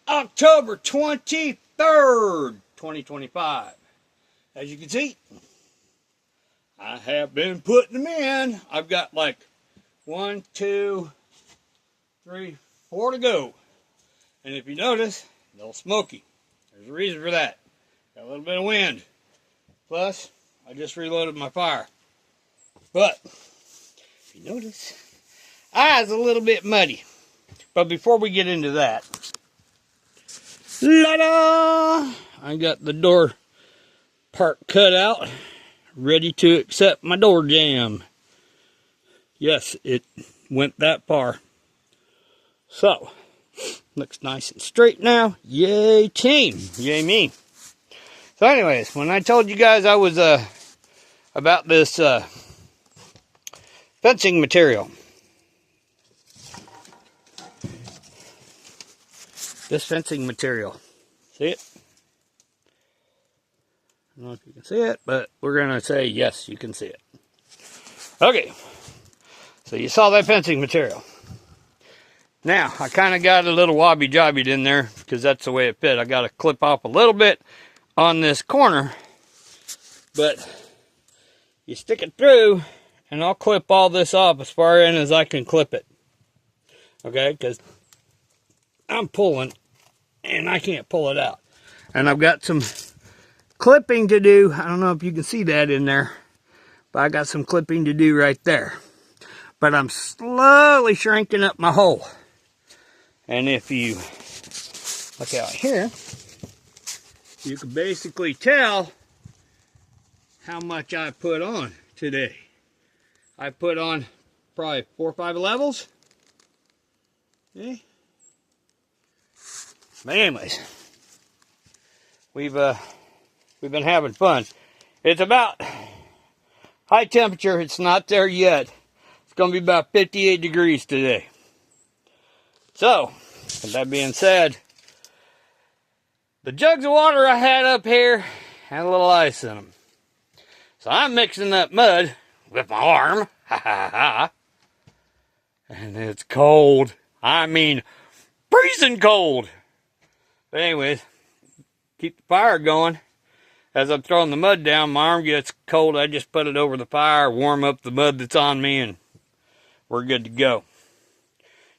October 23rd, 2025. As you can see, I have been putting them in. I've got like 1, 2, 3, 4 to go. And if you notice, a little smoky. There's a reason for that. Got a little bit of wind. Plus, I just reloaded my fire. But, if you notice, eye's a little bit muddy. But before we get into that, la-da! I got the door part cut out, ready to accept my door jamb. Yes, it went that far. So, looks nice and straight now. Yay team, yay me. So anyways, when I told you guys I was about this fencing material. This fencing material. See it? I don't know if you can see it, but we're going to say yes, you can see it. Okay. So you saw that fencing material. Now, I kind of got a little wobby-jobbied in there because that's the way it fit. I got to clip off a little bit on this corner, but you stick it through and I'll clip all this off as far in as I can clip it. Okay, because I'm pulling and I can't pull it out. And I've got some clipping to do. I don't know if you can see that in there, but I got some clipping to do right there. But I'm slowly shrinking up my hole. And if you look out here, you can basically tell how much I put on today. I put on probably 4 or 5 levels. Okay. But anyways, we've been having fun. It's about high temperature. It's not there yet. It's going to be about 58 degrees today. So, with that being said, the jugs of water I had up here had a little ice in them. So I'm mixing that mud with my arm. Ha ha ha. And it's cold. I mean, freezing cold. But anyways, keep the fire going. As I'm throwing the mud down, my arm gets cold. I just put it over the fire, warm up the mud that's on me, and we're good to go.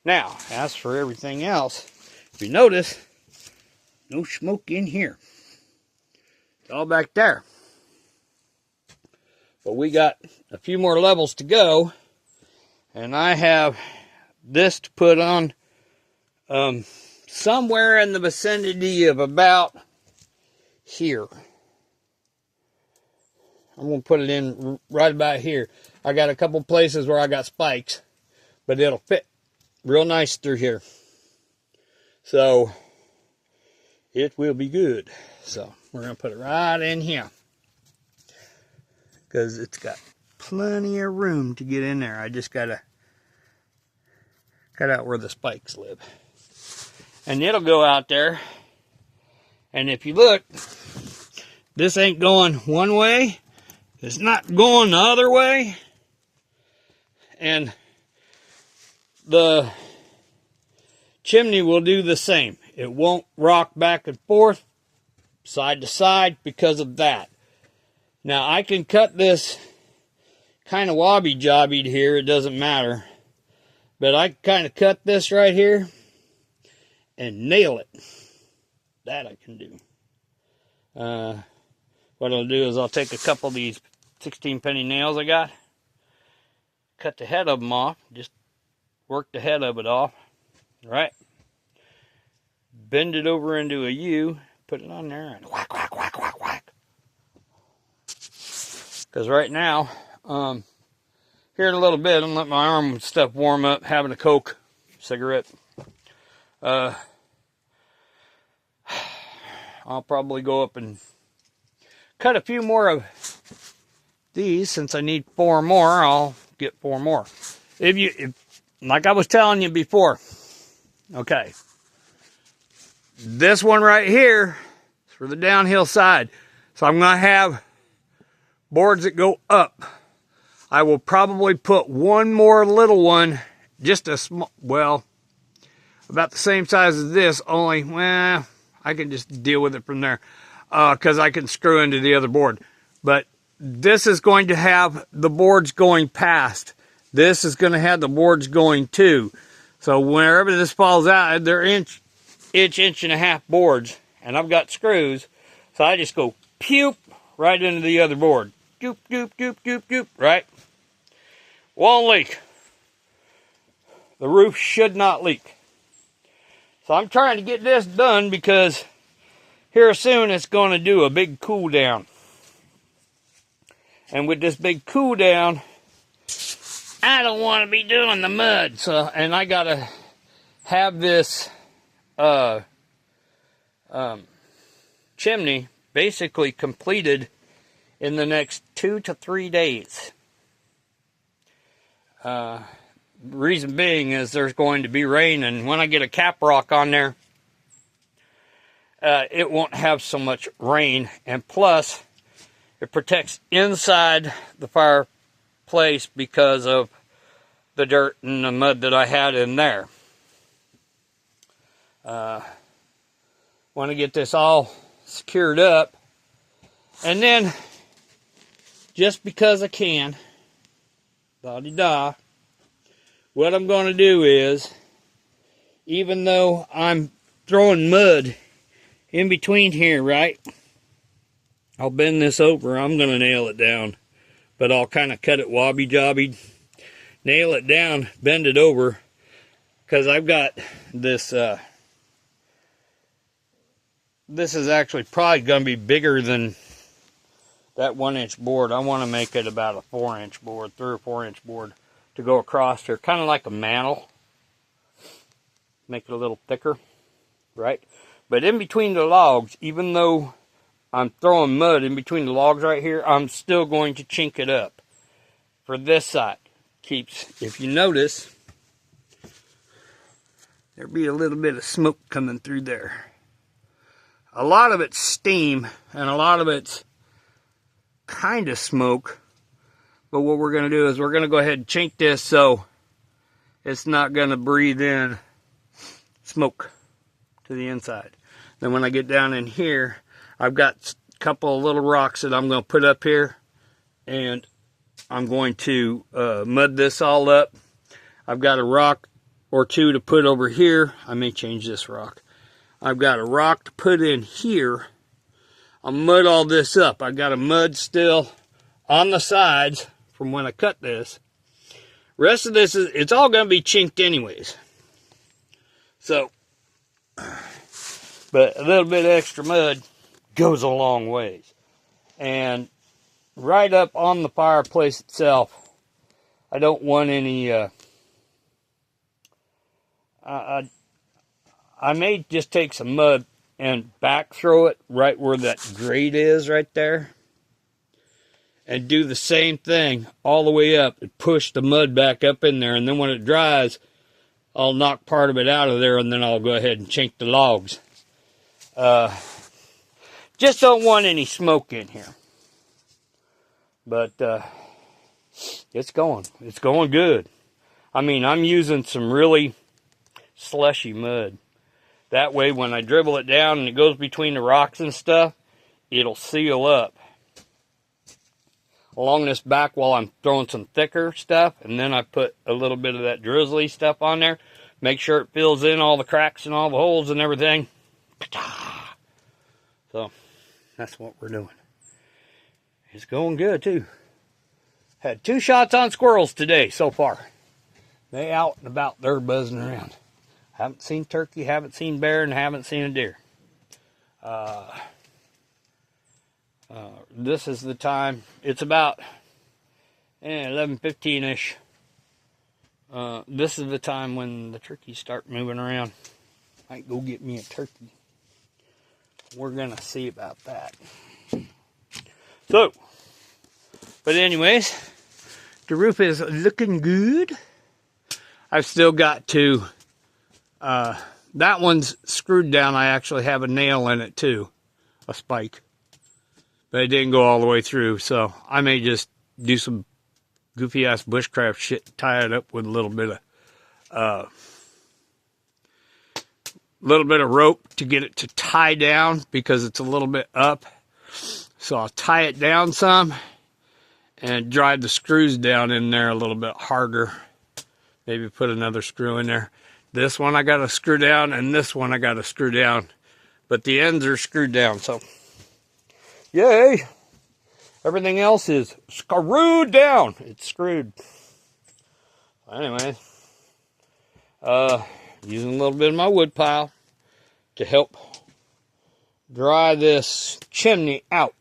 Now, as for everything else, if you notice, no smoke in here. It's all back there. But we got a few more levels to go, and I have this to put on somewhere in the vicinity of about here. I'm going to put it in right about here. I got a couple places where I got spikes, but it'll fit real nice through here. So, it will be good. So, we're going to put it right in here. Because it's got plenty of room to get in there. I just got to cut out where the spikes live. And it'll go out there. And if you look, this ain't going one way. It's not going the other way. And the chimney will do the same. It won't rock back and forth, side to side, because of that. Now, I can cut this kind of wobby-jobbied here. It doesn't matter. But I can kind of cut this right here and nail it. That I can do. What I'll do is I'll take a couple of these 16 penny nails I got, cut the head of them off, just work the head of it off, right? Bend it over into a U, put it on there, and whack, whack, whack, whack, whack. Because right now, here in a little bit, I'm going to let my arm and stuff warm up, having a Coke, cigarette. I'll probably go up and cut a few more of these. Since I need 4 more, I'll get 4 more. If like I was telling you before, okay, this one right here is for the downhill side. So I'm going to have boards that go up. I will probably put one more little one, just a small, well, about the same size as this, only, well, I can just deal with it from there because I can screw into the other board. But this is going to have the boards going past. This is going to have the boards going too. So wherever this falls out, they're inch and a half boards, and I've got screws. So I just go pew right into the other board. Doop, doop, doop, doop, doop, right? Won't leak. The roof should not leak. So I'm trying to get this done because here soon it's going to do a big cool down. And with this big cool down, I don't want to be doing the mud. So, and I got to have this chimney basically completed in the next 2 to 3 days. Reason being is there's going to be rain, and when I get a cap rock on there, it won't have so much rain, and plus it protects inside the fireplace because of the dirt and the mud that I had in there. Want to get this all secured up, and then just because I can, la-di-da, what I'm going to do is, even though I'm throwing mud in between here, right, I'll bend this over. I'm going to nail it down, but I'll kind of cut it wobbly-jobby, nail it down, bend it over, because I've got this, this is actually probably going to be bigger than that 1-inch board. I want to make it about a 4-inch board, 3 or 4-inch board to go across here, kind of like a mantle. Make it a little thicker, right? But in between the logs, even though I'm throwing mud in between the logs right here, I'm still going to chink it up for this side. Keeps, if you notice, there'll be a little bit of smoke coming through there. A lot of it's steam, and a lot of it's kind of smoke. But what we're going to do is we're going to go ahead and chink this so it's not going to breathe in smoke to the inside. Then when I get down in here, I've got a couple of little rocks that I'm going to put up here, and I'm going to mud this all up. I've got a rock or two to put over here. I may change this rock. I've got a rock to put in here. I'll mud all this up. I've got a mud still on the sides from when I cut this. Rest of this is, it's all going to be chinked anyways. So, but a little bit of extra mud goes a long ways. And right up on the fireplace itself, I don't want any, I may just take some mud and back throw it right where that grate is right there. And do the same thing all the way up and push the mud back up in there. And then when it dries, I'll knock part of it out of there, and then I'll go ahead and chink the logs. Just don't want any smoke in here. But it's going. It's going good. I mean, I'm using some really slushy mud. That way, when I dribble it down and it goes between the rocks and stuff, it'll seal up along this back while I'm throwing some thicker stuff, and then I put a little bit of that drizzly stuff on there. Make sure it fills in all the cracks and all the holes and everything. So, that's what we're doing. It's going good, too. Had 2 shots on squirrels today so far. They out and about, they're buzzing around. Haven't seen turkey, haven't seen bear, and haven't seen a deer. This is the time. It's about 11:15-ish. This is the time when the turkeys start moving around. Might go get me a turkey. We're going to see about that. So, but anyways, the roof is looking good. I've still got to, that one's screwed down. I actually have a nail in it too, a spike. But it didn't go all the way through, so I may just do some goofy-ass bushcraft shit, tie it up with a little bit of little bit of rope to get it to tie down because it's a little bit up. So I'll tie it down some and drive the screws down in there a little bit harder. Maybe put another screw in there. This one I got to screw down, and this one I got to screw down. But the ends are screwed down, so yay! Everything else is screwed down. It's screwed. Anyway, using a little bit of my wood pile to help dry this chimney out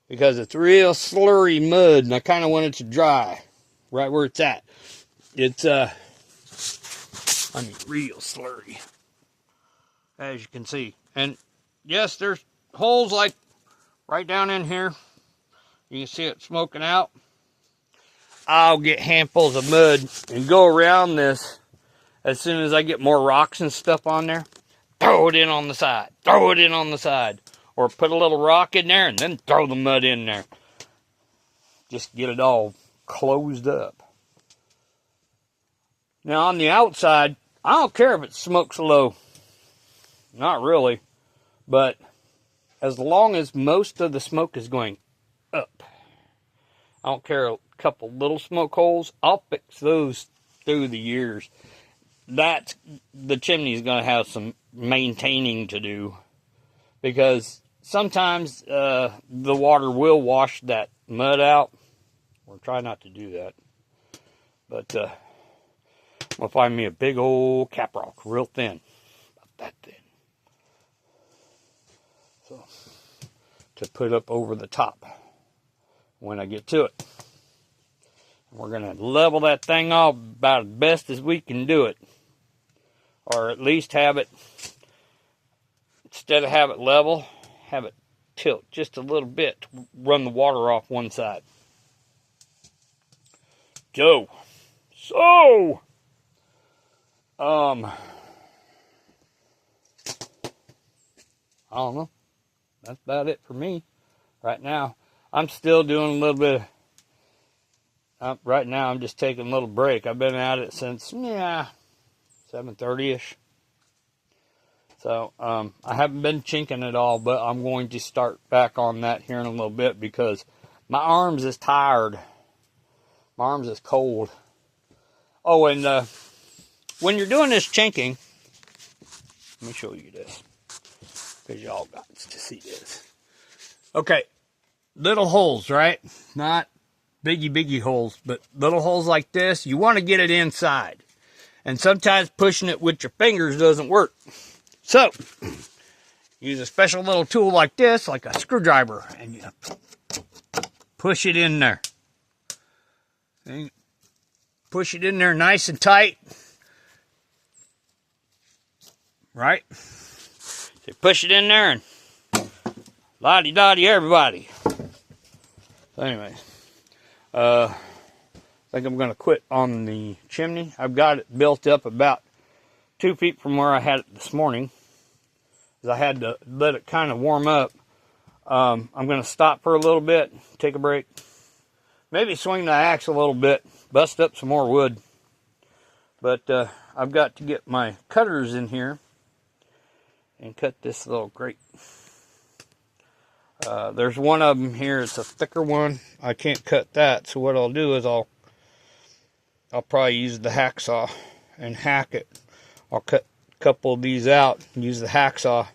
because it's real slurry mud, and I kind of want it to dry right where it's at. It's real slurry, as you can see. And yes, there's holes like right down in here. You can see it smoking out. I'll get handfuls of mud and go around this as soon as I get more rocks and stuff on there. Throw it in on the side. Throw it in on the side. Or put a little rock in there and then throw the mud in there. Just get it all closed up. Now on the outside, I don't care if it smokes low. Not really. But as long as most of the smoke is going up. I don't care a couple little smoke holes. I'll fix those through the years. The chimney's going to have some maintaining to do. Because sometimes the water will wash that mud out. Or try not to do that. But I'll find me a big old cap rock, real thin. About that thin. So, to put up over the top when I get to it. We're going to level that thing off about as best as we can do it. Or at least have it, instead of have it level, have it tilt just a little bit to run the water off one side. So, I don't know. That's about it for me right now. I'm still doing a little bit of, right now I'm just taking a little break. I've been at it since, 7:30ish. So, I haven't been chinking at all, but I'm going to start back on that here in a little bit because my arms is tired. My arms is cold. Oh, and when you're doing this chinking, let me show you this because y'all got to see this. Okay, little holes, right? Not biggie holes, but little holes like this. You want to get it inside. And sometimes pushing it with your fingers doesn't work. So, use a special little tool like this, like a screwdriver, and you push it in there. And push it in there nice and tight. Right? So push it in there and la-di-da-di everybody. So anyways, I think I'm going to quit on the chimney. I've got it built up about 2 feet from where I had it this morning. I had to let it kind of warm up. I'm going to stop for a little bit, take a break. Maybe swing the axe a little bit, bust up some more wood. But I've got to get my cutters in here and cut this little grate. There's one of them here. It's a thicker one. I can't cut that, so what I'll do is I'll probably use the hacksaw and hack it. I'll cut a couple of these out and use the hacksaw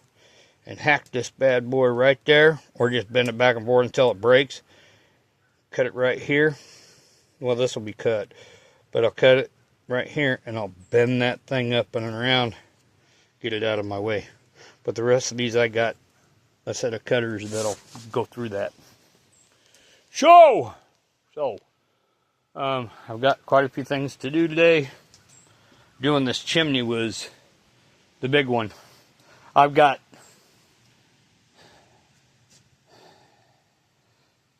and hack this bad boy right there, or just bend it back and forth until it breaks. Cut it right here. Well, this will be cut, but I'll cut it right here and I'll bend that thing up and around, get it out of my way. But the rest of these, I got a set of cutters that'll go through that. So, I've got quite a few things to do today. Doing this chimney was the big one. I've got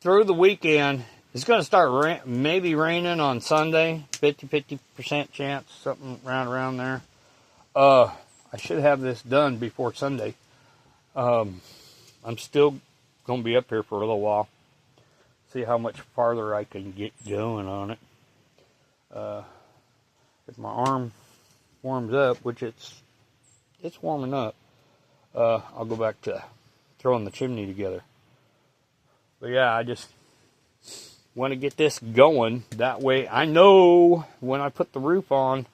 through the weekend. It's going to start maybe raining on Sunday. 50% chance, something around there. I should have this done before Sunday. I'm still going to be up here for a little while. See how much farther I can get going on it. If my arm warms up, which it's it's warming up. I'll go back to throwing the chimney together. But yeah, I just want to get this going. That way I know when I put the roof on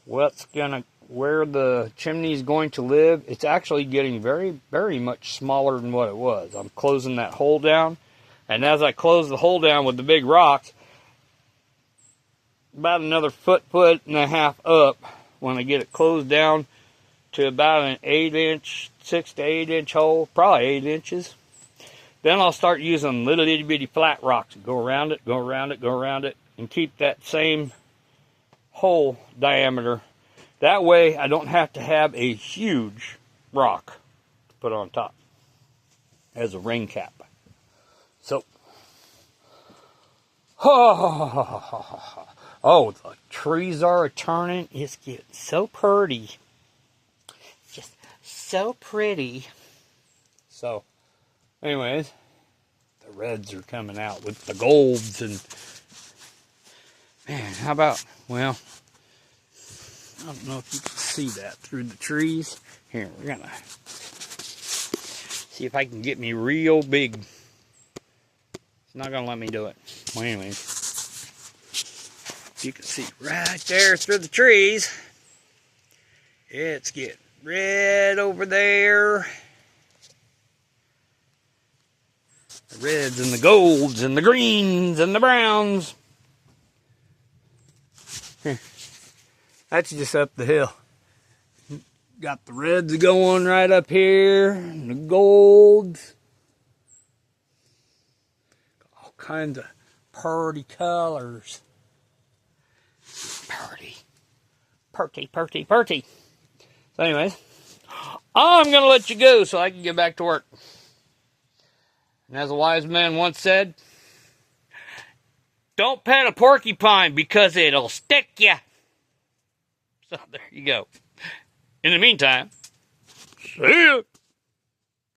where the chimney is going to live. It's actually getting very, very much smaller than what it was. I'm closing that hole down. And as I close the hole down with the big rocks, about another foot and a half up, when I get it closed down to about an 8-inch, 6 to 8 inch hole, probably 8 inches, then I'll start using little itty bitty flat rocks. Go around it, go around it, go around it, and keep that same hole diameter. That way I don't have to have a huge rock to put on top as a rain cap. So, oh, the trees are turning. It's getting so pretty. Just so pretty. So, anyways, the reds are coming out with the golds. And, man, how about, well, I don't know if you can see that through the trees. Here, we're going to see if I can get me real big. It's not going to let me do it. Well, anyways, you can see right there through the trees. It's getting red over there. The reds and the golds and the greens and the browns. Here. That's just up the hill. Got the reds going right up here, and the golds. All kinds of pretty colors. Pretty. So anyways, I'm going to let you go so I can get back to work. And as a wise man once said, don't pet a porcupine because it'll stick you. So there you go. In the meantime, see ya.